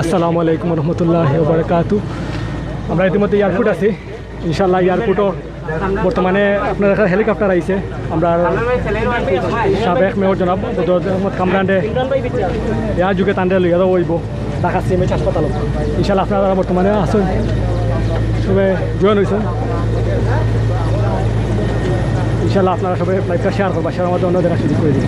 আসসালামু আলাইকুম রহমতুল্লাহি ওয়া বারাকাতুহু। আমরা ইতিমধ্যে এয়ারপোর্ট আছি। ইনশাআল্লাহ এয়ারপোর্টও বর্তমানে আপনার হেলিকপ্টার আইছে। আমরা সাবেক মেয়র জনাব বদর উদ্দিন আহমদ কামরানরে ইয়ার যুগে তান্ডে লইয়া যাওয়া হইব ঢাকা সিএমএইচ হাসপাতাল। ইনশাআল্লাহ আপনারা বর্তমানে আসুন, সবাই জয়েন হয়েছেন। ইনশাআল্লাহ আপনারা সবাই লাইভটা শেয়ার করবা, শেয়ার আমাদের অন্য দেখা সুযোগ করে দিন।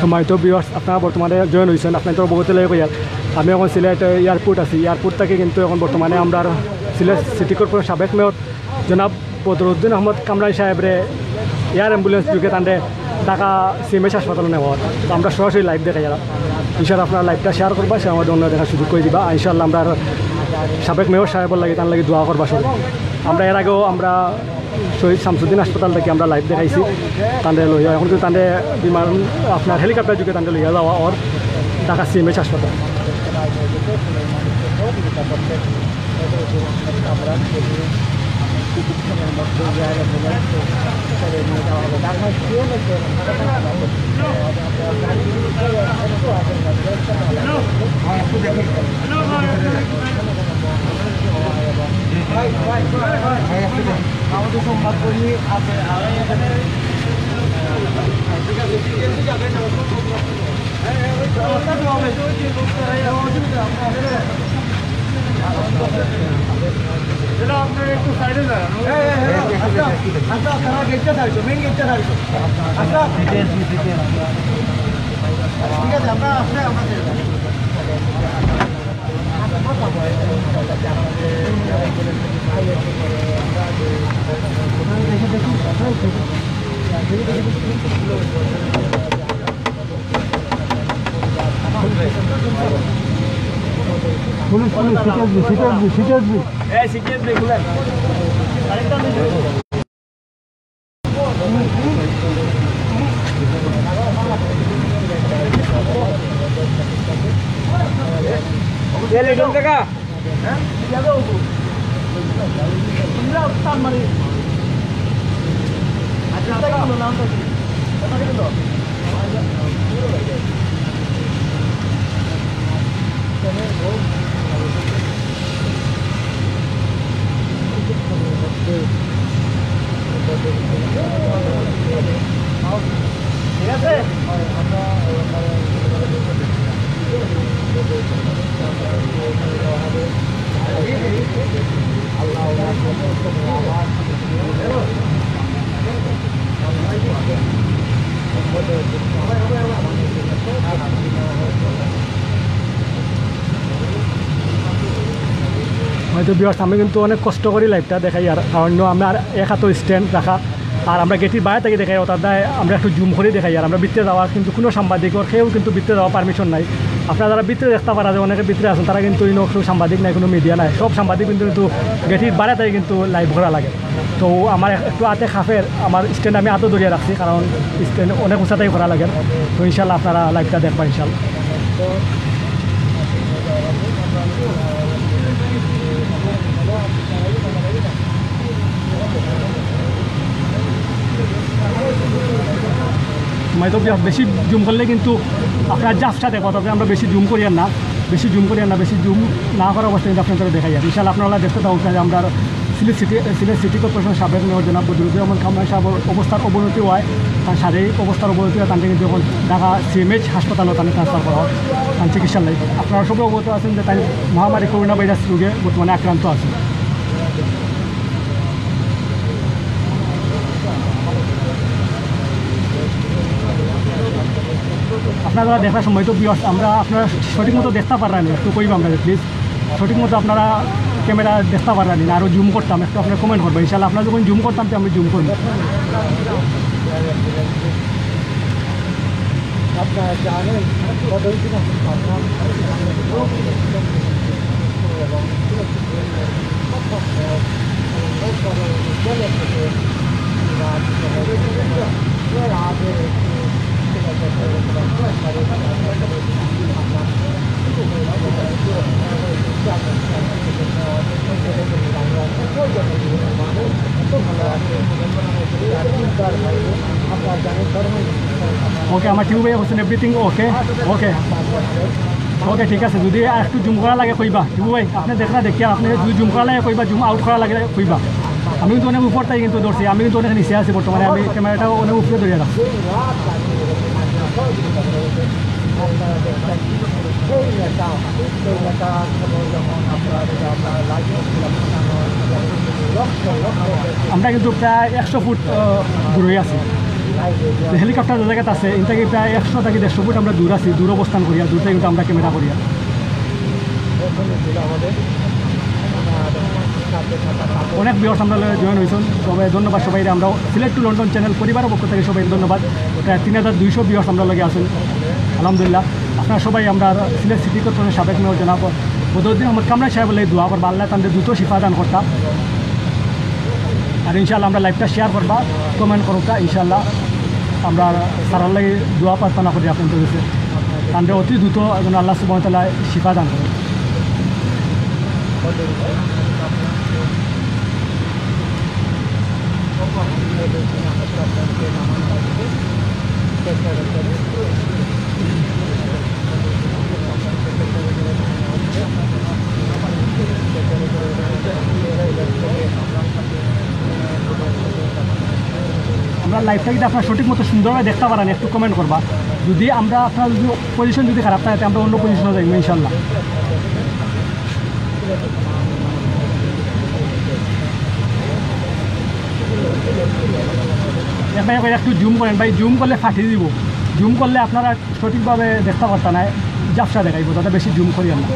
সম্মানিত ভিউয়ার্স, আপনারা বর্তমানে জয়েন হয়েছেন। আপনার তো বহুত লাগে কইয়ার আমি এখন সিলেট এয়ারপোর্ট আছি। এয়ারপোর্ট থেকে কিন্তু এখন বর্তমানে আমরা সিলেট সিটি কর্পোরেশন সাবেক মেয়র জনাব বদর উদ্দিন আহমদ কামরান সাহেবরে এয়ার অ্যাম্বুলেন্স যুগে তান্ডে ঢাকা সিএমএইচ হাসপাতালে নেওয়া। তো আমরা সরাসরি লাইভ দেখাই যারা। ইনশাআল্লাহ আপনারা লাইভটা শেয়ার করবা, সে আমাদের অন্য দেখার সুযোগ করে দিবা। ইনশাআল্লাহ আমরা সাবেক মেয়র সাহেবের লাগে তার লাগে দোয়া করবা সব। আমরা এর আগেও আমরা শহীদ শামসুদ্দিন হাসপাতাল থেকে আমরা লাইভ দেখাইছি তান্ডে লইয়া। এখন কিন্তু তান্ডে বিমান আপনার হেলিকপ্টার যুগে তান্ডে লইয়া যাওয়া ওর ঢাকা সিএমএইচ হাসপাতাল। আমাদের সংবাদ করি আছে আপনার একটু সাইডে যান। আচ্ছা আপনারা গেটটা থাকছো, মেন গেটটা থাকছো। আচ্ছা ঠিক আছে, আমরা আসলে আমরা হয়তো বিয়ার্স আমি কিন্তু অনেক কষ্ট করি লাইভটা দেখাই। আর কারণ আমার এক হাত স্ট্যান্ড রাখা, আর আমরা গেটের বাইরে থেকে দেখাই, তার দায় আমরা একটু জুম করে দেখাই। আর আমরা ভিতরে যাওয়া কিন্তু কোনো সাংবাদিকর কেউ কিন্তু ভিতরে যাওয়া পারমিশন নাই। আপনারা যারা ভিতরে দেখতে পারা যায়, অনেকে ভিতরে আছেন, তারা কিন্তু কোনো সাংবাদিক নাই, কোনো মিডিয়া নাই। সব সাংবাদিক কিন্তু গেটের বাইরে থেকে কিন্তু লাইভ করা লাগে। তো আমার একটু হাতে খাফের আমার স্ট্যান্ড আমি হাতও ধরিয়ে রাখছি, কারণ স্ট্যান্ড অনেক উঁচাতেই করা লাগে। তো ইনশাল্লাহ আপনারা লাইভটা দেখবেন ইনশাল্লাহ। তো বেশি জুম করলে কিন্তু আপনার জাফটা দেখো, তবে আমরা বেশি জুম করি না, বেশি জুম না করার অবস্থা কিন্তু আপনাদের দেখাই যায়। ইনশাল্লাহ আপনারা দেখতে থাকুন যে আমরা সিলেট সিটি কর্পোরেশন সাবেক মেয়র জনাব বদর উদ্দিন আহমেদ কামরান সাহেবের অবস্থার অবনতি হয়, তার শারীরিক অবস্থার অবনতি হয়, তাকে কিন্তু এখন ঢাকা সিএমএইচ হাসপাতালে তাকে ট্রান্সফার করা হয় তার চিকিৎসার লাগে। আপনারা সবাই অবগত আছেন যে তাই মহামারী করোনা ভাইরাস রোগে বর্তমানে আক্রান্ত আছে। আপনারা দেখার সময় তো আমরা আপনারা সঠিক মতো দেখতে পারলেন, একটু কইব আমরা প্লিজ সঠিক মতো আপনারা ক্যামেরা দেখতে পারলেন না, আরও জুম করতাম, একটু আপনারা কমেন্ট করবেন ইনশাআল্লাহ। আপনারা যখন জুম করতাম তো আমি জুম করব। আপনারা জানেন বদর উদ্দিন আহমেদ কামরান ওকে, আমার টিউব হচ্ছেন এভরিথিং ওকে ওকে ওকে ঠিক আছে। যদি একটু জুম করা লাগে কইবা টিউব ভাই, আপনি দেখা দেখিয়া আপনি যদি জুম করা লাগে কইবা, জুম আউট করা লাগে কইবা। আমি কিন্তু অনেক উপর তাই কিন্তু ধরছি, আমি কিন্তু অনেক নিচে আছি বর্তমানে, আমি ক্যামেরাটাও অনেক উপরে ধরে রাখছি। আমরা কিন্তু প্রায় 100 ফুট দূরে আছি, হেলিকপ্টার যে জায়গাতে আছে এর থেকে প্রায় 100 থেকে 150 ফুট আমরা দূর আছি, দূর অবস্থান করিয়া, দূর থেকে কিন্তু আমরা ক্যামেরা করিয়া। অনেক ভিউয়ার্স আমরা জয়েন হয়েছেন, সবাই ধন্যবাদ সবাই। আমরা সিলেট টু লন্ডন চ্যানেল পরিবারের পক্ষ থেকে সবাই ধন্যবাদ। প্রায় 3200 ভিউয়ার্স আমরা লগে আছেন আলহামদুলিল্লাহ। আপনারা সবাই আমরা সিলেট সিটি কর্পোরেশনের সাবেক মেয়র জনাব বদর উদ্দিন আহমেদ কামরান সাহেব বলে দোয়া করবা, আল্লাহ তাদের দ্রুত শিফা দান করতাম। আর ইনশাআল্লাহ আমরা লাইভটা শেয়ার করবা, কমেন্ট করবা ইনশাআল্লাহ। আমরা সারার লাগে দোয়া প্রার্থনা করি আপনাদের কাছে, তাদের অতি দ্রুত যেন আল্লাহ সুবহানাহু ওয়া তাআলা শিফা দান করেন। আমরা লাইভটা যদি আপনার সঠিক মতো সুন্দরভাবে দেখতে পারেন একটু কমেন্ট করবা। যদি আমরা আপনার যদি পজিশন যদি খারাপ থাকে আমরা অন্য পজিশনে যাইব ইনশাআল্লাহ। ভাই একটু জুম করেন ভাই, জুম করলে ফাটিয়ে দিব, জুম করলে আপনারা সঠিকভাবে দেখতে পারতেন না, জাফসা দেখাইব, তাতে বেশি জুম করি আমরা।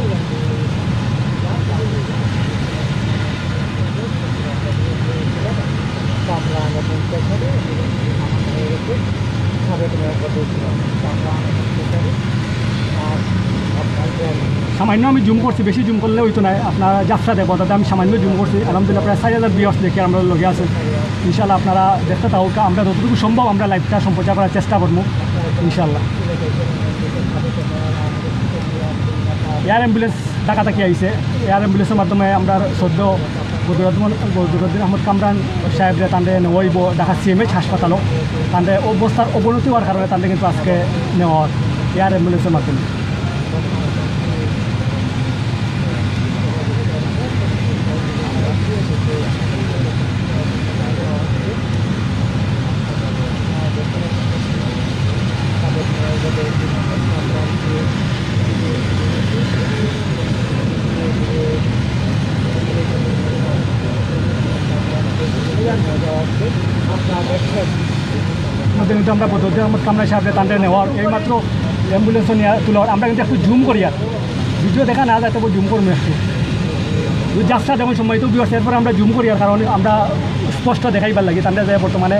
সামান্য আমি জুম করছি, বেশি জুম করলে হইতো না, আপনারা জাফসা দেখবো, তাতে আমি সামান্য জুম করছি। আলহামদুলিল্লাহ প্রায় 4000 ভিউয়ার্স দেখে আমরা লগে আছেন ইনশাআল্লাহ। আপনারা দেখতে থাকুক, আমরা যতটুকু সম্ভব আমরা লাইভটা সম্প্রচার করার চেষ্টা করবো ইনশাআল্লাহ। এয়ার অ্যাম্বুলেন্স ঢাকাতে আইছে, এয়ার অ্যাম্বুলেন্সের মাধ্যমে আমরা সদ্য বদর উদ্দিন আহমেদ কামরান সাহেবরে তাদের নেওয়াইব ঢাকা সিএমএইচ হাসপাতালও, তাদের অবস্থার অবনতি হওয়ার কারণে তাদের কিন্তু আজকে নেওয়া এয়ার অ্যাম্বুলেন্সের মাধ্যমে। কিন্তু আমরা বদর উদ্দিন আহমেদ কামরান সাহেবরে তাদের নেওয়ার এইমাত্র অ্যাম্বুলেন্সও নিয়ে তোলার, আমরা কিন্তু একটু জুম করি, আর ভিডিও দেখা না যায় তবে জুম করবো একটু, যাত্রা যেমন সময় তো বিয়স, এরপরে আমরা জুম করি, আর কারণ আমরা স্পষ্ট দেখাইবার লাগে তাদের যে বর্তমানে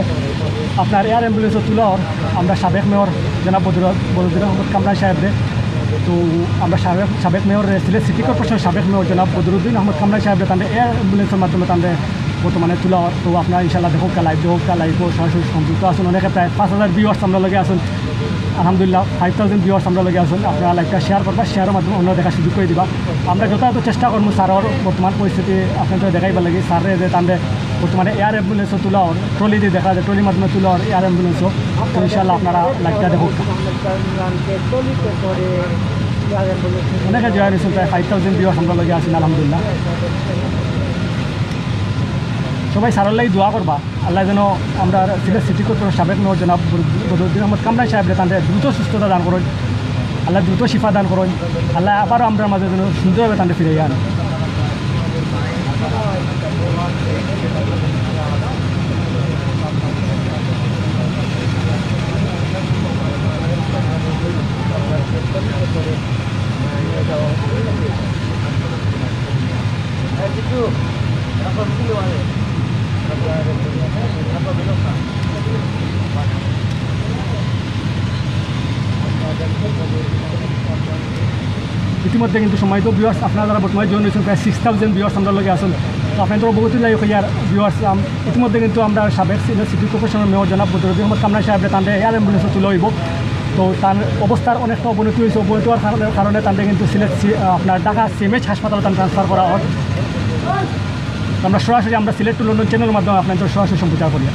আপনার এয়ার অ্যাম্বুলেন্সও তোলার আমরা সাবেক মেয়র জনাব বদর উদ্দিন আহমেদ কামরান সাহেবরে, তো আমরা সাবেক মেয়র সিলেট সিটি কর্পোরেশনের সাবেক মেয়র জনাব বদর উদ্দিন আহমেদ কামরান সাহেবরে তাদের এয়ার অ্যাম্বুলেন্সের মাধ্যমে তাদের বর্তমানে তোলা। তো আপনারা ইনশাআল্লাহ দেখুক, লাইভও সরাসরি সংযুক্ত আছেন, অনেকে প্রায় 5000 ভিউয়ার্স আমরা লগে আছেন আলহামদুলিল্লাহ, 5000 ভিউয়ার্স আমরা লগে আছেন। আপনারা লাইভটা শেয়ার করবা, শেয়ারের মাধ্যমে অন্য দেখার সুযোগ করে দিবা। আমরা যথাযথ চেষ্টা করবো স্যারের বর্তমান পরিস্থিতি আপনাদের দেখাইবার লাগে, স্যারে যে তাদের বর্তমানে এয়ার অ্যাম্বুলেন্সও তোলা ওর ট্রলি দিয়ে দেখা যায়, ট্রলির মাধ্যমে তোলা ওর এয়ার অ্যাম্বুলেন্সও। তো ইনশাআল্লাহ আপনারা লাইভটা দেখুক। অনেকে জয়েন হয়েছেন, প্রায় 5000 ভিউয়ার্স আমরা লগে আছেন আলহামদুলিল্লাহ। সবাই সারাল্লাই দোয়া করবা আল্লাহ যেন আমরা সিলেট সিটি কর্পোরেশন সাবেক মেয়র জনাব বদর উদ্দিন আহমদ কামরান সাহেব তাদের দ্রুত সুস্থতা দান করুন আল্লাহ দ্রুত শিফা দান করুন আল্লাহ আবারও আমরা মাঝে যেন সুন্দরভাবে তাদের ফিরে আন ইতিমধ্যে কিন্তু সময় তো ভিউয়ার্স আপনারা যারা বর্তমানে জয়েন হয়েছেন প্রায় 6000 ভিউয়ার্স আমরা লগে আসুন তো আপনাদের বহুতই লাইক হইয়ার ভিউয়ার্স ইতিমধ্যে কিন্তু আমরা সাবেক সিটি কর্পোরেশনের মেয়র জনাব বদর উদ্দিন আহমদ কামরান সাহেব তাদের এয়ার অ্যাম্বুলেন্সে তুলে হইব তো তার অবস্থার অনেকটা অবনতি হয়েছে অবনতি হওয়ার কারণে তাদের কিন্তু সিলেট আপনার ঢাকা সিএমএইচ হাসপাতালে তার ট্রান্সফার করা হয় আমরা সরাসরি আমরা সিলেট টু লন্ডন চ্যানেলের মাধ্যমে আপনাদের সরাসরি সম্প্রচার করি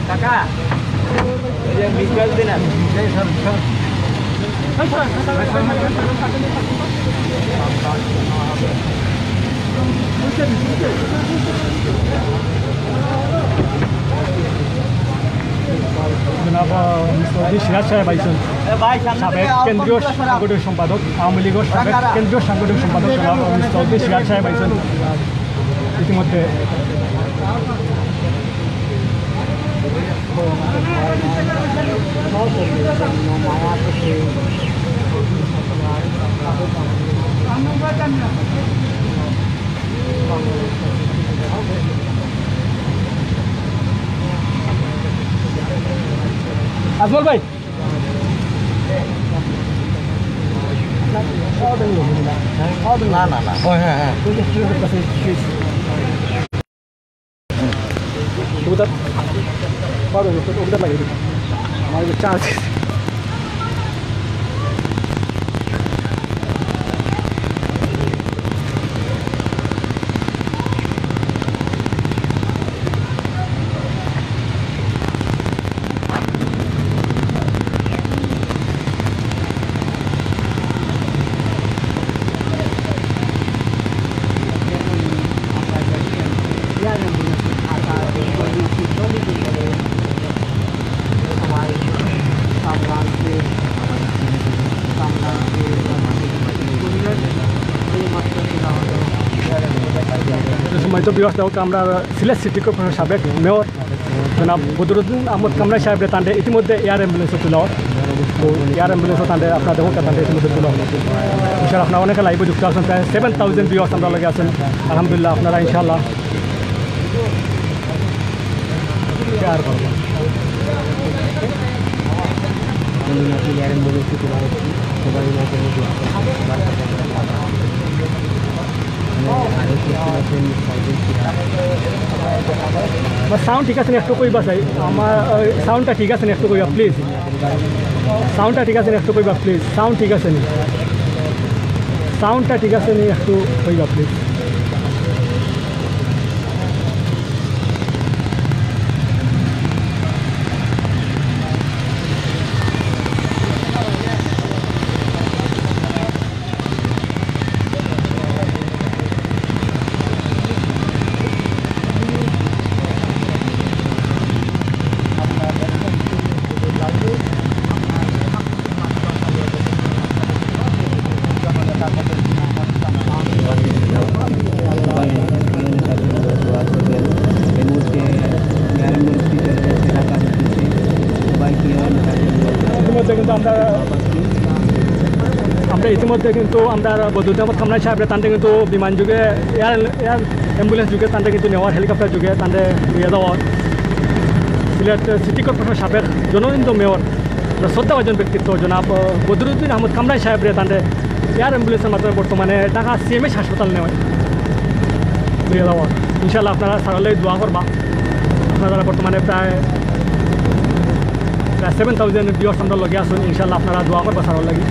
কাকা মিসবাল দিন আমি জনাব সিরাজ সাহেব আইসন সাবেক কেন্দ্রীয় সাংগঠনিক সম্পাদক আওয়ামী লীগের সাবেক কেন্দ্রীয় সাংগঠনিক সম্পাদক জনাব চৌধুরী সিরাজ সাহেব আইসন ইতিমধ্যে আজমল ভাই না না না হ্যাঁ হ্যাঁ আমার চার্জ সময় তো ব্যবস্থা হোক আমরা সিলেট সিটি কর্পোরেশনের সাবেক মেয়র জনাব বদর উদ্দিন আহমদ কামরান সাহেব তাদের ইতিমধ্যে এয়ার অ্যাম্বুলেন্সে তুলা তো এয়ার অ্যাম্বুলেন্সও তাদের আপনার দেখুন তাদের ইতিমধ্যে তুলা ইনশাল্লাহ আপনারা অনেকে লাইভে যুক্ত আছেন প্রায় 7000 ভিউয়ার্স আমরা লগে আছেন আলহামদুলিল্লাহ আপনারা ইনশাল্লাহ শেয়ার করবেন সাউন্ড ঠিক আছে একটু কইবা চাই আমার সাউন্ডটা ঠিক আছে একটু কইবা প্লিজ সাউন্ডটা ঠিক আছে একটু কইবা প্লিজ সাউন্ড ঠিক আছে নি সাউন্ডটা ঠিক আছে নি একটু কইবা প্লিজ ইতিমধ্যে কিন্তু আমরা বদর উদ্দিন আহমদ কামরান সাহেব তাদের কিন্তু বিমান যুগে এয়ার অ্যাম্বুলেন্স যুগে তাদের কিন্তু নেওয়ার হেলিকপ্টার যুগে তাদের নিয়ে যাওয়ার সিলেট সিটি কর্পোরেশনের সাবেক জননিন্দ মেয়র শ্রদ্ধাভাজন ব্যক্তিত্ব জনাব বদর উদ্দিন আহমদ কামরান সাহেব তাদের এয়ার অ্যাম্বুলেন্সের মাধ্যমে বর্তমানে ঢাকা সিএমএইচ হাসপাতাল নেওয়া নিয়ে যাওয়ার ইনশাল্লাহ আপনারা সারালে দোয়া করবা আপনারা বর্তমানে প্রায় 7000 ভিউয়ার্স আমরা লগে আসুন ইনশাল্লাহ আপনারা দোয়া করবা সারার লাগি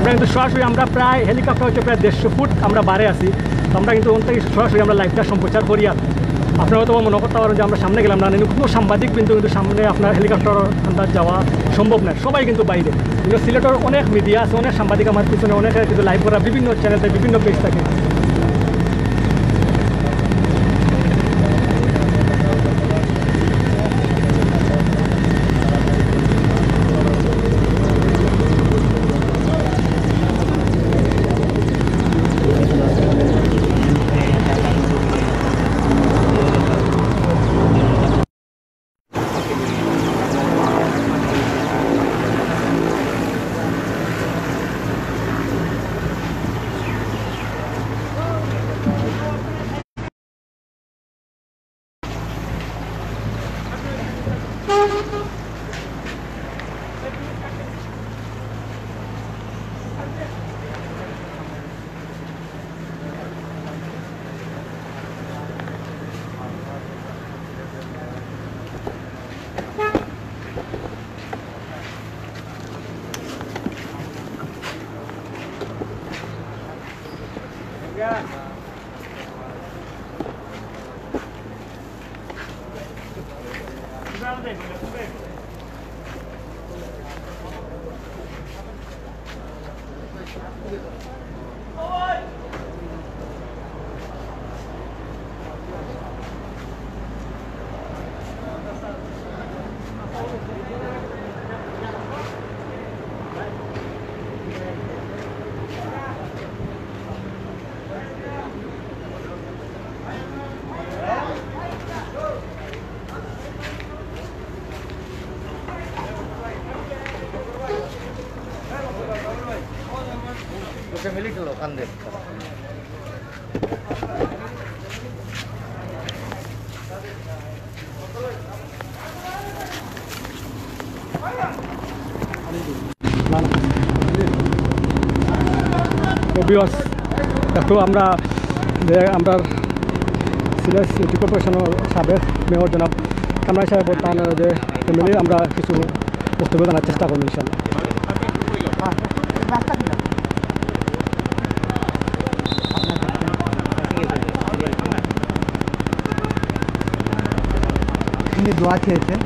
আমরা কিন্তু সরাসরি আমরা প্রায় হেলিকপ্টার হচ্ছে প্রায় 150 ফুট আমরা বারে আছি। তো আমরা কিন্তু ওখান থেকে সরাসরি আমরা লাইভটা সম্প্রচার করি। আর আপনারা তো মনে করতে পারেন যে আমরা সামনে গেলাম না, কোনো সাংবাদিক কিন্তু সামনে আপনার হেলিকপ্টার আন্দাজ যাওয়া সম্ভব নয়, সবাই কিন্তু বাইরে। কিন্তু সিলেটের অনেক মিডিয়া আছে, অনেক সাংবাদিক আমার পিছনে অনেকে কিন্তু লাইভ করা বিভিন্ন চ্যানেল থাকে, বিভিন্ন পেজ থাকে। মিলিট হলো কান্দে একটু আমরা সিলেট সিটি কর্পোরেশনের সাবেক মেয়র জনাব কামরান সাহেব তার যে ফ্যামিলি আমরা কিছু বক্তব্য জানার চেষ্টা করবো ইনশাল্লাহ। তিনি দোয়া চেয়েছেন,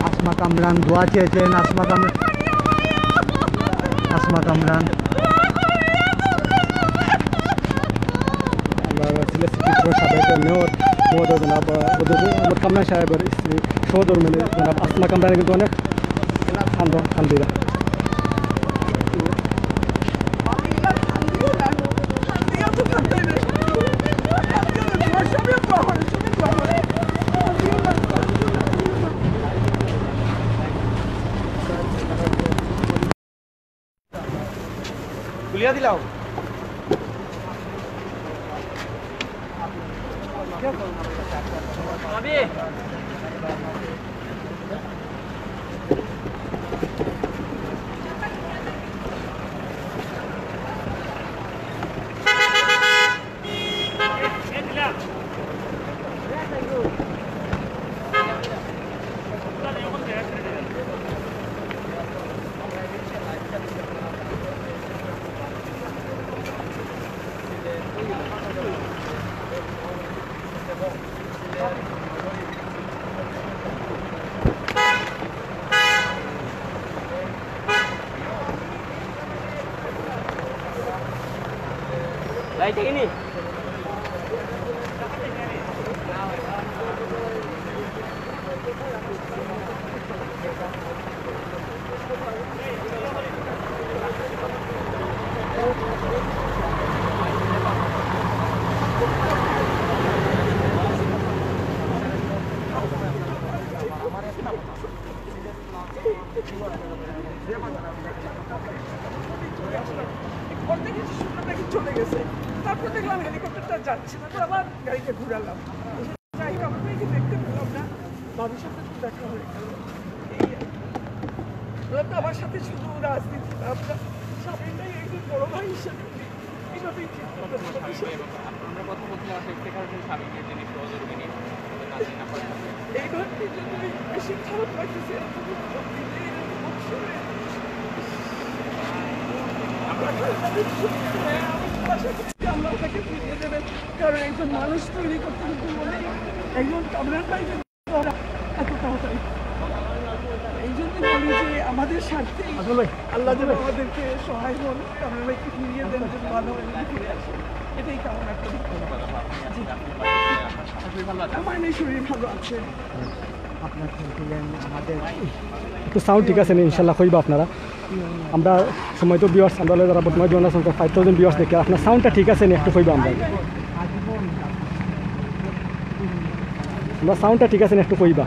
আসমা কামরান দোয়া চেয়েছেন। আসমা কামরান আমরা সিলেট সিটি সাবেক মেয়র মহোদয় জনাব উদ্দিন আহমেদ কামরান সাহেবের স্ত্রী সহধর্মিনী জনাব আসমা কামরান কিন্তু অনেক খান্দিরা গুলিয়া দিলাও Light ini. চলে গেছে, তারপর দেখলাম হেলিকপ্টারটা যাচ্ছে না, তো আবার গাড়িতে ঘুরালাম, যাই আমার মেয়েকে দেখতে পেলাম না, বাবুর সাথে দেখা হয়ে গেল। এই তো আমার সাথে শুধু রাজনীতি, আমরা স্বামীটাই একজন বড় ভাই হিসেবে এইভাবেই ঠিক করতে এই ঘরটির জন্যই বেশি খারাপ লাগতেছে। আল্লাহ তাকে ফিরিয়ে দেবেন, কারণ একজন মানুষ তৈরি করতে কিন্তু মনে একজন কামরান ভাই এত তাড়াতাড়ি। এই জন্য বলি যে আমাদের স্বার্থে আল্লাহ যেন আমাদেরকে সহায় হন, কামরান ভাইকে ফিরিয়ে দেন, যেন ভালো ফিরে আসে, এটাই কামনা করি। আমার নেই, শরীর ভালো আছে। একটু সাউন্ড ঠিক আছে নি ইনশাল্লাহ কইবা আপনারা। আমরা সময় তো ভিউয়ার্স আমরা যারা বর্তমানে জনসংখ্যা 5000 ভিউয়ার্স দেখি, আপনার সাউন্ডটা ঠিক আছে নি একটু কইবা। আমরা সাউন্ডটা ঠিক আছে নি একটু কইবা।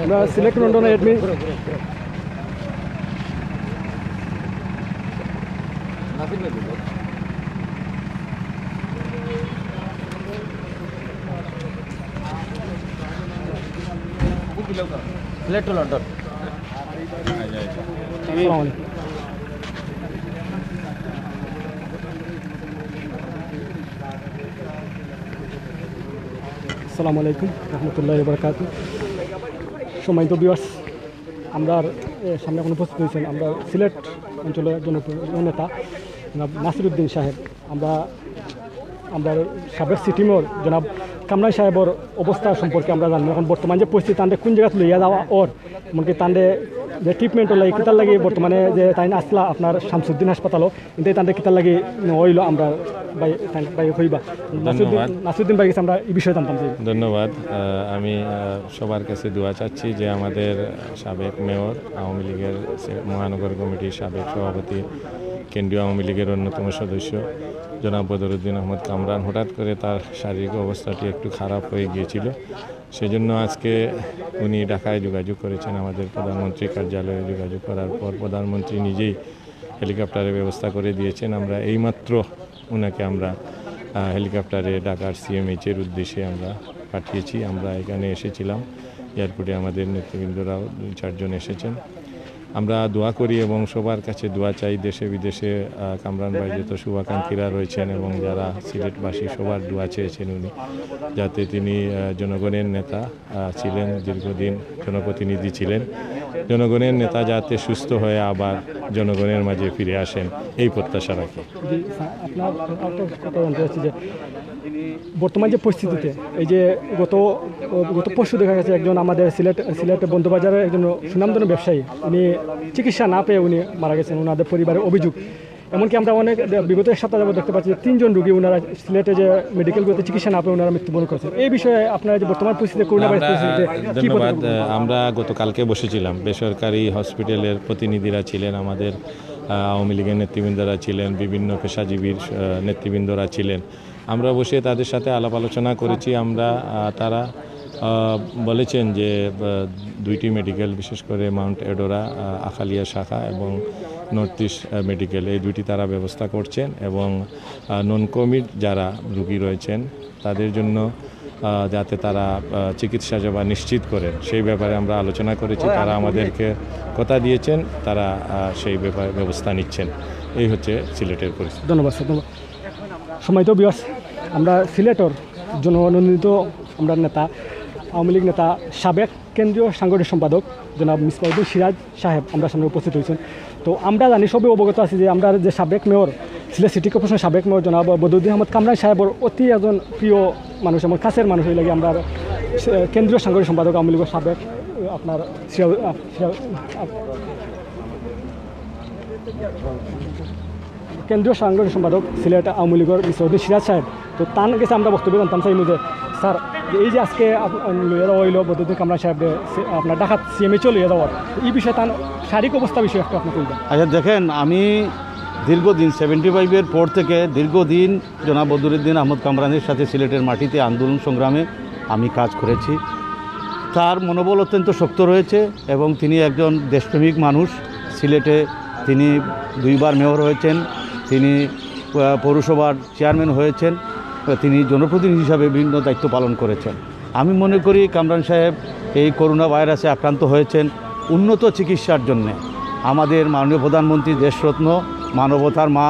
আমরা সিলেক্ট লন্ডনে এডমিন সিলেট লন্ডন। আসসালামু আলাইকুম রহমতুল্লাহি ওয়া বারাকাতুহু। সম্মানিত ভিউয়ার্স, আমরা সামনে এখন উপস্থিত হয়েছেন আমরা সিলেট অঞ্চলের জননেতা নাসির উদ্দিন সাহেব। আমরা সাবেক সিটি মেয়র জনাব কামরান সাহেবের অবস্থা সম্পর্কে আমরা জানি। এখন বর্তমান যে পরিস্থিতি তাদের কোন জায়গায় লইয়া যাওয়া ওর এমনকি তাদের যে ট্রিটমেন্টও লাগে কিতার লাগে বর্তমানে যে তাই আসলা আপনার শামসুদ্দিন হাসপাতালও কিন্তু তাদের কিতার লাগে হইল আমরা ভাই হইবা নাসিরুদ্দিন ভাই আমরা এই বিষয়ে জানতাম। ধন্যবাদ। আমি সবার কাছে দোয়া চাচ্ছি যে আমাদের সাবেক মেয়র, আওয়ামী লীগের মহানগর কমিটির সাবেক সভাপতি, কেন্দ্রীয় আওয়ামী লীগের অন্যতম সদস্য জনাব বদর উদ্দিন আহমদ কামরান হঠাৎ করে তার শারীরিক অবস্থাটি একটু খারাপ হয়ে গিয়েছিল। সেজন্য আজকে উনি ঢাকায় যোগাযোগ করেছেন আমাদের প্রধানমন্ত্রীর কার্যালয়ে। যোগাযোগ করার পর প্রধানমন্ত্রী নিজেই হেলিকপ্টারের ব্যবস্থা করে দিয়েছেন। আমরা এইমাত্র ওনাকে আমরা হেলিকপ্টারে ঢাকার সিএমএইচের উদ্দেশ্যে আমরা পাঠিয়েছি। আমরা এখানে এসেছিলাম, এয়ারপোর্টে আমাদের নেতৃবৃন্দরাও 4 জন এসেছেন। আমরা দোয়া করি এবং সবার কাছে দোয়া চাই, দেশে বিদেশে কামরান ভাই যত শুভাকাঙ্ক্ষীরা রয়েছেন এবং যারা সিলেটবাসী সবার দোয়া চেয়েছেন উনি, যাতে তিনি জনগণের নেতা ছিলেন, দীর্ঘদিন জনপ্রতিনিধি ছিলেন, জনগণের নেতা যাতে সুস্থ হয়ে আবার জনগণের মাঝে ফিরে আসেন এই প্রত্যাশা রাখি। আপনার কথা জানতে চাচ্ছি যে বর্তমান যে পরিস্থিতিতে এই যে গত পরশু দেখা গেছে একজন আমাদের সিলেট বন্ধুবাজারের একজন সুনামধন্য ব্যবসায়ী, উনি চিকিৎসা না পেয়ে উনি মারা গেছেন। ওনাদের পরিবারের অভিযোগ, এমনকি আমরা অনেক বিগত 1 সপ্তাহ যাবত দেখতে পাচ্ছি যে 3 জন রোগী ওনারা সিলেটে যে মেডিকেলগুলোতে চিকিৎসা না পেয়ে ওনারা মৃত্যুবরণ করেছেন। এই বিষয়ে আপনারা যে বর্তমান পরিস্থিতিতে করোনা ভাইরাস পরিস্থিতিতে ধন্যবাদ। আমরা গতকালকে বসেছিলাম, বেসরকারি হসপিটালের প্রতিনিধিরা ছিলেন, আমাদের আওয়ামী লীগের নেতৃবৃন্দরা ছিলেন, বিভিন্ন পেশাজীবীর নেতৃবৃন্দরা ছিলেন। আমরা বসে তাদের সাথে আলাপ আলোচনা করেছি। তারা বলেছেন যে 2টি মেডিকেল, বিশেষ করে মাউন্ট এডোরা আখালিয়া শাখা এবং নর্থ ইস্ট মেডিকেল, এই 2টি তারা ব্যবস্থা করছেন এবং নন কোভিড যারা রোগী রয়েছেন তাদের জন্য যাতে তারা চিকিৎসা সেবা নিশ্চিত করেন সেই ব্যাপারে আমরা আলোচনা করেছি। তারা আমাদেরকে কথা দিয়েছেন, তারা সেই ব্যাপারে ব্যবস্থা নিচ্ছেন। এই হচ্ছে সিলেটের পরিস্থিতি। ধন্যবাদ স্যার। ধন্যবাদ। সময়ত বিয়াস, আমরা সিলেটর জনমনোনীত আমরা নেতা, আওয়ামী লীগ নেতা, সাবেক কেন্দ্রীয় সাংগঠনিক সম্পাদক জনাব মিসবাউদ্দিন সিরাজ সাহেব আমরা সামনে উপস্থিত হয়েছেন। তো আমরা জানি, সবই অবগত আছি যে আমরা যে সাবেক মেয়র, সিলেট সিটি কর্পোরেশনের সাবেক মেয়র জনাব বদর উদ্দিন আহমদ কামরান সাহেবের অতি একজন প্রিয় মানুষ, আমার কাছের মানুষ হয়ে লাগে আমরা কেন্দ্রীয় সাংগঠনিক সম্পাদক আওয়ামী লীগের সাবেক আপনার কেন্দ্রীয় সাংগঠনিক সম্পাদক সিলেট আওয়ামী লীগের মিসবাউদ্দিন সিরাজ সাহেব। তো তার কাছে আমরা বক্তব্য জানতাম চাইনি যে স্যার এই যে আজকে লইয়া দেওয়া হইল বদর উদ্দিন কামরান সাহেব আপনার ঢাকা সিএমএইচও লইয়া দেওয়ার, এই বিষয়ে তার শারীরিক অবস্থা বিষয়ে একটু আপনি বলবেন। আচ্ছা দেখেন, আমি দীর্ঘদিন 75-এর পর থেকে দীর্ঘদিন জনাব বদর উদ্দিন আহমদ কামরানের সাথে সিলেটের মাটিতে আন্দোলন সংগ্রামে আমি কাজ করেছি। তার মনোবল অত্যন্ত শক্ত রয়েছে এবং তিনি একজন দেশপ্রেমিক মানুষ। সিলেটে তিনি 2বার মেয়র হয়েছেন, তিনি পৌরসভার চেয়ারম্যান হয়েছেন, তিনি জনপ্রতিনিধি হিসাবে বিভিন্ন দায়িত্ব পালন করেছেন। আমি মনে করি কামরান সাহেব এই করোনা ভাইরাসে আক্রান্ত হয়েছেন উন্নত চিকিৎসার জন্যে। আমাদের মাননীয় প্রধানমন্ত্রী, দেশরত্ন, মানবতার মা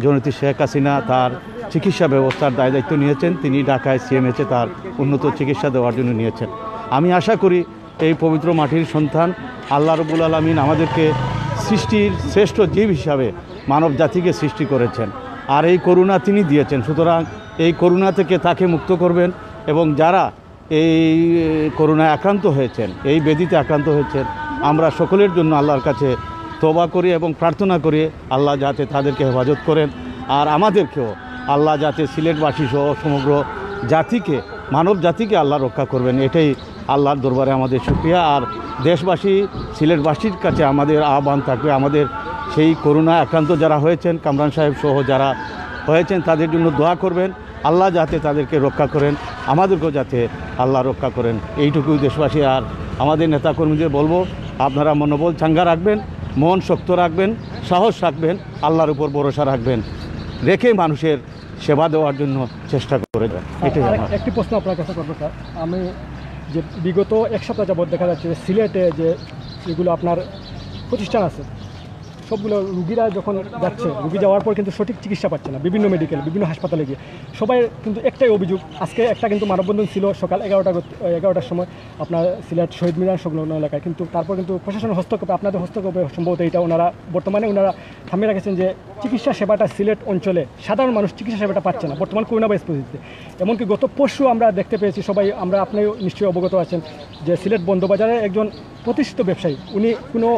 জননেত্রী শেখ হাসিনা তার চিকিৎসা ব্যবস্থার দায়িত্ব নিয়েছেন। তিনি ঢাকায় সিএমএইচে তার উন্নত চিকিৎসা দেওয়ার জন্য নিয়েছেন। আমি আশা করি এই পবিত্র মাটির সন্তান আল্লাহ রাব্বুল আলামিন আমাদেরকে সৃষ্টির শ্রেষ্ঠ জীব হিসাবে মানব জাতিকে সৃষ্টি করেছেন, আর এই করুণা তিনি দিয়েছেন। সুতরাং এই করুণা থেকে তাকে মুক্ত করবেন, এবং যারা এই করুণায় আক্রান্ত হয়েছেন, এই ব্যাধিতে আক্রান্ত হয়েছেন, আমরা সকলের জন্য আল্লাহর কাছে তওবা করি এবং প্রার্থনা করি আল্লাহ যাতে তাদেরকে হেফাজত করেন, আর আমাদেরকেও আল্লাহ যাতে সিলেটবাসী সহ সমগ্র জাতিকে, মানব জাতিকে আল্লাহ রক্ষা করবেন, এটাই আল্লাহর দরবারে আমাদের শুকরিয়া। আর দেশবাসী, সিলেটবাসীর কাছে আমাদের আহ্বান থাকবে, আমাদের সেই করোনায় আক্রান্ত যারা হয়েছেন, কামরান সাহেব সহ যারা হয়েছেন, তাদের জন্য দোয়া করবেন, আল্লাহ যাতে তাদেরকে রক্ষা করেন, আমাদেরকেও যাতে আল্লাহ রক্ষা করেন, এইটুকুই দেশবাসী। আর আমাদের নেতাকর্মীদের বলবো, আপনারা মনোবল চাঙ্গা রাখবেন, মন শক্ত রাখবেন, সাহস রাখবেন, আল্লাহর উপর ভরসা রাখবেন, রেখে মানুষের সেবা দেওয়ার জন্য চেষ্টা করে যান। এটাই আমার একটি প্রশ্ন আপনার কাছে করবো স্যার। আমি যে বিগত এক সপ্তাহ যাবৎ দেখা যাচ্ছে সিলেটে যে যেগুলো আপনার প্রতিষ্ঠান আছে, সবগুলো রুগীরা যখন যাচ্ছে, রুগী যাওয়ার পর কিন্তু সঠিক চিকিৎসা পাচ্ছে না, বিভিন্ন মেডিকেল, বিভিন্ন হাসপাতালে গিয়ে সবাই কিন্তু একটাই অভিযোগ। আজকে একটা কিন্তু মানববন্ধন ছিল সকাল 11টার সময় আপনার সিলেট শহীদ মিনার সংলগ্ন এলাকায়, কিন্তু তারপর কিন্তু প্রশাসনের হস্তক্ষেপে, আপনাদের হস্তক্ষেপে সম্ভবত এটা বর্তমানে ওনারা থামিয়ে রেখেছেন যে চিকিৎসা সেবাটা সিলেট অঞ্চলে সাধারণ মানুষ চিকিৎসা সেবাটা পাচ্ছে না বর্তমান করোনা ভাইরাস পরিস্থিতিতে। এমনকি গত পরশু আমরা দেখতে পেয়েছি, সবাই আপনি নিশ্চয়ই অবগত আছেন যে সিলেট বন্দবাজারে একজন প্রতিষ্ঠিত ব্যবসায়ী, উনি কোনো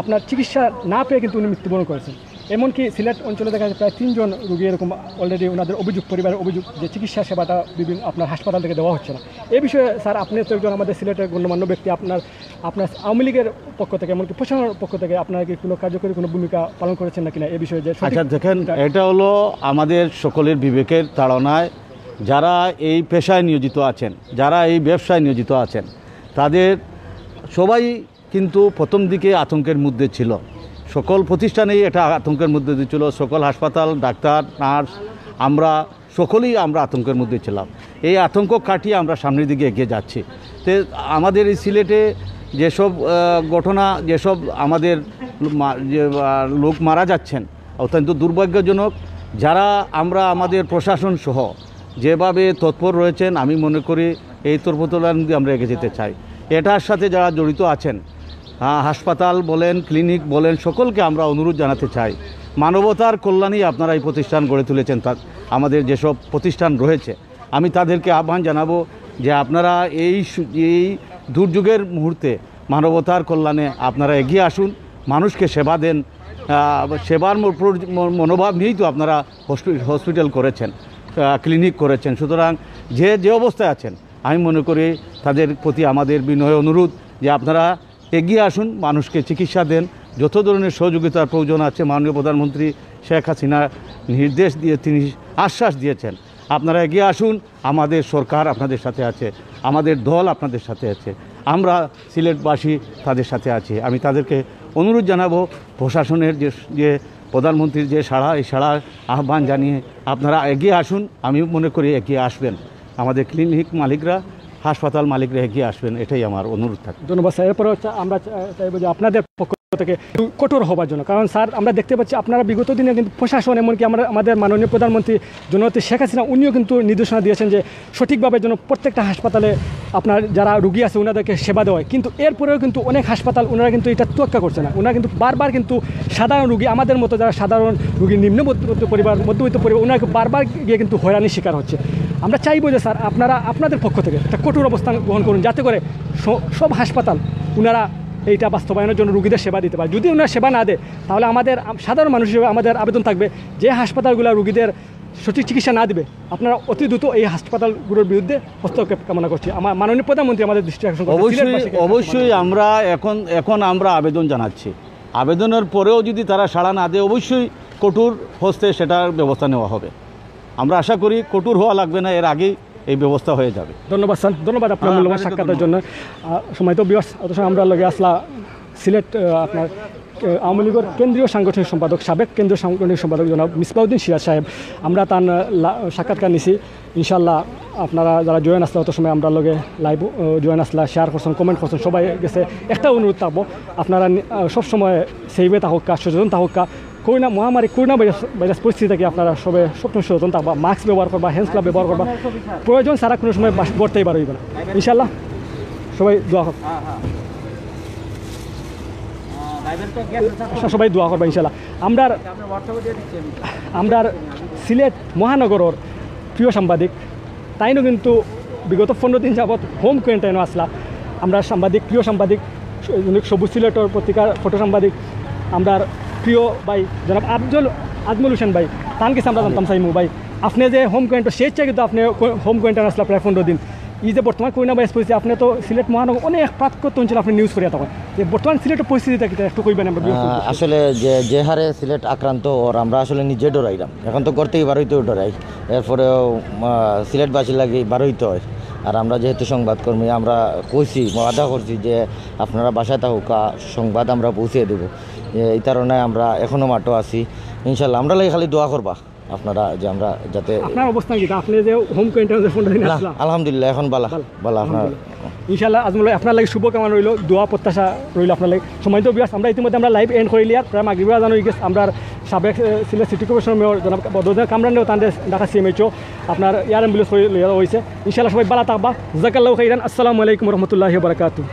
আপনার চিকিৎসা না পেয়ে কিন্তু উনি মৃত্যুবরণ করেছেন। এমনকি সিলেট অঞ্চলে দেখা যাচ্ছে প্রায় 3 জন রোগী এরকম অলরেডি ওনাদের অভিযোগ, পরিবারের অভিযোগ যে চিকিৎসা সেবাটা বিভিন্ন আপনার হাসপাতাল থেকে দেওয়া হচ্ছে না। এই বিষয়ে স্যার, আপনি তো একজন আমাদের সিলেটের গণ্যমান্য ব্যক্তি, আপনার আওয়ামী লীগের পক্ষ থেকে, এমনকি প্রশাসনের পক্ষ থেকে আপনারা কি কোনো কার্যকরী কোনো ভূমিকা পালন করেছেন না কিনা এই বিষয়ে? যে আচ্ছা দেখেন, এটা হলো আমাদের সকলের বিবেকের তাড়নায় যারা এই পেশায় নিয়োজিত আছেন, যারা এই ব্যবসায় নিয়োজিত আছেন, তাদের সবাই কিন্তু প্রথম দিকে আতঙ্কের মধ্যে ছিল। সকল প্রতিষ্ঠানেই এটা আতঙ্কের মধ্যে ছিল, সকল হাসপাতাল, ডাক্তার, নার্স, আমরা সকলেই আতঙ্কের মধ্যে ছিলাম। এই আতঙ্ক কাটিয়ে আমরা সামনের দিকে এগিয়ে যাচ্ছি। তো আমাদের এই সিলেটে যেসব ঘটনা, যেসব আমাদের যে লোক মারা যাচ্ছেন, অত্যন্ত দুর্ভাগ্যজনক। যারা আমাদের প্রশাসন সহ যেভাবে তৎপর রয়েছেন, আমি মনে করি এই তৎপরতার মধ্যে আমরা এগিয়ে যেতে চাই। এটার সাথে যারা জড়িত আছেন, হাসপাতাল বলেন, ক্লিনিক বলেন, সকলকে আমরা অনুরোধ জানাতে চাই, মানবতার কল্যাণেই আপনারা এই প্রতিষ্ঠান গড়ে তুলেছেন। আমাদের যেসব প্রতিষ্ঠান রয়েছে, আমি তাদেরকে আহ্বান জানাবো যে আপনারা এই দুর্যোগের মুহূর্তে মানবতার কল্যাণে আপনারা এগিয়ে আসুন, মানুষকে সেবা দেন। সেবার মনোভাব নিয়েই তো আপনারা হসপিটাল করেছেন, ক্লিনিক করেছেন। সুতরাং যে অবস্থায় আছেন, আমি মনে করি তাদের প্রতি আমাদের বিনয় অনুরোধ যে আপনারা এগিয়ে আসুন, মানুষকে চিকিৎসা দেন। যত ধরনের সহযোগিতার প্রয়োজন আছে, মাননীয় প্রধানমন্ত্রী শেখ হাসিনা নির্দেশ দিয়ে তিনি আশ্বাস দিয়েছেন, আপনারা এগিয়ে আসুন, আমাদের সরকার আপনাদের সাথে আছে, আমাদের দল আপনাদের সাথে আছে, আমরা সিলেটবাসী তাদের সাথে আছি। আমি তাদেরকে অনুরোধ জানাবো, প্রশাসনের যে প্রধানমন্ত্রীর যে সাড়া, এই সাড়ার আহ্বান জানিয়ে আপনারা এগিয়ে আসুন। আমি মনে করি এগিয়ে আসবেন, আমাদের ক্লিনিক মালিকরা, হাসপাতাল মালিকরা এগিয়ে আসবেন, এটাই আমার অনুরোধ থাকে। ধন্যবাদ স্যার। এরপরে আমরা চাইবো যে আপনাদের পক্ষ থেকে কঠোর হবার জন্য, কারণ স্যার আমরা দেখতে পাচ্ছি আপনারা বিগত দিনে কিন্তু প্রশাসন, এমনকি আমাদের মাননীয় প্রধানমন্ত্রী জননেত্রী শেখ হাসিনা, উনিও কিন্তু নির্দেশনা দিয়েছেন যে সঠিকভাবে যেন প্রত্যেকটা হাসপাতালে আপনার যারা রুগী আছে ওনাদেরকে সেবা দেওয়া হয়। কিন্তু এরপরেও কিন্তু অনেক হাসপাতাল ওনারা কিন্তু এটা তোয়াক্কা করছে না। ওনারা কিন্তু বারবার কিন্তু সাধারণ রুগী, আমাদের মতো যারা সাধারণ রুগী, নিম্ন মধ্যবিত্ত পরিবার, ওনাকে বারবার গিয়ে কিন্তু হয়রানির শিকার হচ্ছে। আমরা চাইবো যে স্যার আপনারা আপনাদের পক্ষ থেকে একটা কঠোর অবস্থান গ্রহণ করুন, যাতে করে সব হাসপাতাল ওনারা এইটা বাস্তবায়নের জন্য রুগীদের সেবা দিতে পারে। যদি ওনারা সেবা না দেয়, তাহলে আমাদের সাধারণ মানুষ হিসেবে আমাদের আবেদন থাকবে যে হাসপাতালগুলো রুগীদের সঠিক চিকিৎসা না দেবে, আপনারা অতি দ্রুত এই হাসপাতালগুলোর বিরুদ্ধে হস্তক্ষেপ কামনা করছি। আমার মাননীয় প্রধানমন্ত্রী আমাদের দৃষ্টি আকর্ষণ করছেন। অবশ্যই আমরা এখন আমরা আবেদন জানাচ্ছি। আবেদনের পরেও যদি তারা সাড়া না দেয়, অবশ্যই কঠোর হস্তে সেটার ব্যবস্থা নেওয়া হবে। আমরা আশা করি কঠোর হওয়া লাগবে না, এর আগেই এই ব্যবস্থা হয়ে যাবে। ধন্যবাদ স্যার, ধন্যবাদ আপনার মূল্যবান সাক্ষাতের জন্য। সময় তো বিয়ার্স, অথচ আমরা লগে আসলা সিলেট আপনার আওয়ামী লীগের কেন্দ্রীয় সাংগঠনিক সম্পাদক, সাবেক কেন্দ্রীয় সাংগঠনিক সম্পাদক জনাব মিসবাউদ্দিন সিরাজ সাহেব। আমরা তার সাক্ষাৎকার নিছি। ইনশাল্লাহ আপনারা যারা জয়েন আসলে অত সময় আমরা লগে লাইভ জয়েন আসলা, শেয়ার করছেন, কমেন্ট করছেন, সবাই গেছে একটা অনুরোধ থাকবো, আপনারা সবসময় সেইভে থাকুকা, সচেতন থাকুকা। করোনা মহামারী, করোনা ভাইরাস পরিস্থিতি থেকে আপনারা সবসময় সচেতন থাকবা, মাস্ক ব্যবহার করবা, হ্যান্ড গ্লাভ ব্যবহার করবা, প্রয়োজন ছাড়া কোনো সময় ঘরতেই বার হইবে না। ইনশাল্লাহ সবাই দোয়া কর সবাই দোয়া করবা ইনশাল্লাহ। আমরা সিলেট মহানগরের প্রিয় সাংবাদিক তাইনও কিন্তু বিগত 15 দিন যাবৎ হোম কোয়ারেন্টাইনও আসলা। আমরা সাংবাদিক প্রিয় সাংবাদিক সবুজ সিলেটের পত্রিকার ফটো সাংবাদিক আমরা প্রিয় ভাই জনাব আজমল হোসেন ভাই তান কিছু আমরা জানতাম চাইমু ভাই আপনি যে হোম কোয়ারেন্টাইন স্বেচ্ছায় কিন্তু আপনি হোম কোয়ারেন্টাইন আসলা প্রায় 15 দিন। এই যে বর্তমান করোনা ভাইরাস পরিস্থিতি আপনি তো সিলেট মহানগর অনেক প্রাকৃত অঞ্চলে আপনি নিউজ করিয়া থাকেন যে বর্তমান সিলেটের পরিস্থিতিটা কি একটু কইবেন আমরা? আসলে যে হারে সিলেট আক্রান্ত ওর আমরা আসলে নিজে ডরাইলাম, এখন তো করতেই বারোইতেও ডরাই, এরপরেও সিলেটবাসীর লাগে বারোইতে হয়। আর আমরা যেহেতু সংবাদকর্মী আমরা কইছি ওয়াদা করছি যে আপনারা বাসায় থাকুক সংবাদ আমরা পৌঁছে দেবো, এই কারণে আমরা এখনও মাঠও আছি। ইনশাল্লাহ আমরা লাগে খালি দোয়া করবা আপনারা যে আমরা যাতে। আপনার অবস্থা কি আপনি যে হোম কোয়ারেন্টাইনে 15 দিন আসলা? আলহামদুলিল্লাহ এখন বালা আপনার ইনশাল্লাহ আজমল আপনার লাগে শুভকামনা রইল, দোয়া প্রত্যাশা রইল আপনার লাগে। সময় তো বিয়াস আমরা ইতিমধ্যে আমরা লাইভ এন্ড করিলি আর প্রায় মাগরিবা জানো গেছে আমরা সাবেক সিলেট সিটি কর্পোরেশনের মেয়র জনাব বদর উদ্দিন কামরানও তাদের ঢাকা CMHO আপনার এয়ার অ্যাম্বুলেন্স লইয়া হয়েছে। ইনশাল্লাহ সবাই ভালো থাকবা, জাযাকাল্লাহু খাইরান। আসসালামু আলাইকুম রহমতুল্লাহি ওয়া বারাকাতুহু।